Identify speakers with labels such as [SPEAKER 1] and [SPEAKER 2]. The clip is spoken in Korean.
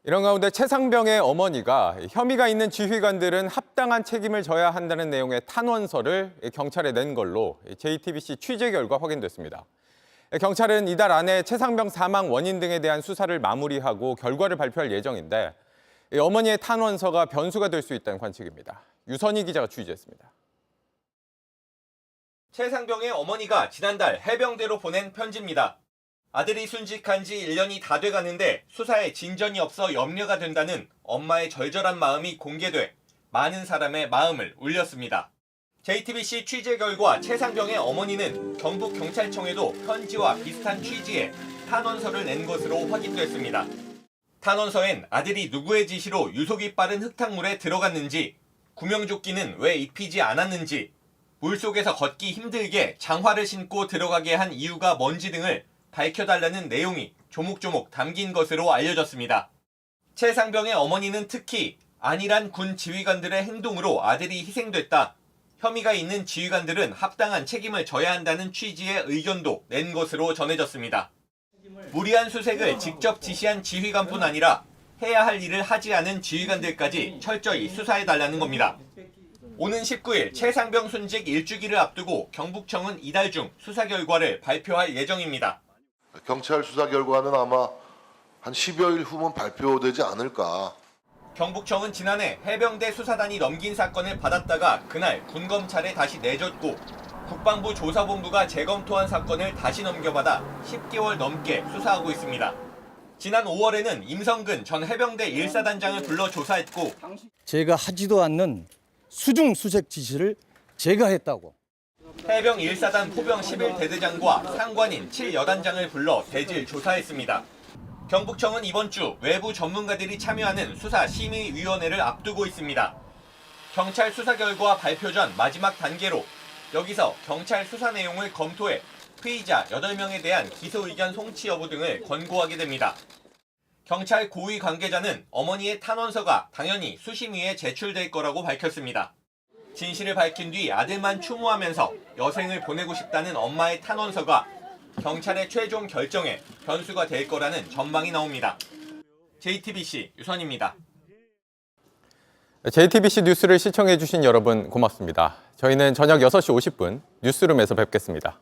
[SPEAKER 1] 이런 가운데 최상병의 어머니가 혐의가 있는 지휘관들은 합당한 책임을 져야 한다는 내용의 탄원서를 경찰에 낸 걸로 JTBC 취재 결과 확인됐습니다. 경찰은 이달 안에 최상병 사망 원인 등에 대한 수사를 마무리하고 결과를 발표할 예정인데 어머니의 탄원서가 변수가 될 수 있다는 관측입니다. 유선희 기자가 취재했습니다.
[SPEAKER 2] 최상병의 어머니가 지난달 해병대로 보낸 편지입니다. 아들이 순직한 지 1년이 다 돼가는데 수사에 진전이 없어 염려가 된다는 엄마의 절절한 마음이 공개돼 많은 사람의 마음을 울렸습니다. JTBC 취재 결과 최상병의 어머니는 경북경찰청에도 편지와 비슷한 취지의 탄원서를 낸 것으로 확인됐습니다. 탄원서엔 아들이 누구의 지시로 유속이 빠른 흙탕물에 들어갔는지, 구명조끼는 왜 입히지 않았는지, 물속에서 걷기 힘들게 장화를 신고 들어가게 한 이유가 뭔지 등을 밝혀달라는 내용이 조목조목 담긴 것으로 알려졌습니다. 최상병의 어머니는 특히 안일한 군 지휘관들의 행동으로 아들이 희생됐다. 혐의가 있는 지휘관들은 합당한 책임을 져야 한다는 취지의 의견도 낸 것으로 전해졌습니다. 무리한 수색을 직접 지시한 지휘관뿐 아니라 해야 할 일을 하지 않은 지휘관들까지 철저히 수사해달라는 겁니다. 오는 19일 최상병 순직 1주기를 앞두고 경북청은 이달 중 수사 결과를 발표할 예정입니다.
[SPEAKER 3] 경찰 수사 결과는 아마 한 10여일 후면 발표되지 않을까.
[SPEAKER 2] 경북청은 지난해 해병대 수사단이 넘긴 사건을 받았다가 그날 군검찰에 다시 내줬고 국방부 조사본부가 재검토한 사건을 다시 넘겨받아 10개월 넘게 수사하고 있습니다. 지난 5월에는 임성근 전 해병대 1사단장을 불러 조사했고
[SPEAKER 4] 제가 하지도 않는 수중 수색 지시를 제가 했다고.
[SPEAKER 2] 해병 1사단 포병 11대대장과 상관인 7여단장을 불러 대질 조사했습니다. 경북청은 이번 주 외부 전문가들이 참여하는 수사심의위원회를 앞두고 있습니다. 경찰 수사 결과 발표 전 마지막 단계로 여기서 경찰 수사 내용을 검토해 피의자 8명에 대한 기소 의견 송치 여부 등을 권고하게 됩니다. 경찰 고위 관계자는 어머니의 탄원서가 당연히 수심위에 제출될 거라고 밝혔습니다. 진실을 밝힌 뒤 아들만 추모하면서 여생을 보내고 싶다는 엄마의 탄원서가 경찰의 최종 결정에 변수가 될 거라는 전망이 나옵니다. JTBC 유선입니다.
[SPEAKER 1] JTBC 뉴스를 시청해 주신 여러분 고맙습니다. 저희는 저녁 6시 50분 뉴스룸에서 뵙겠습니다.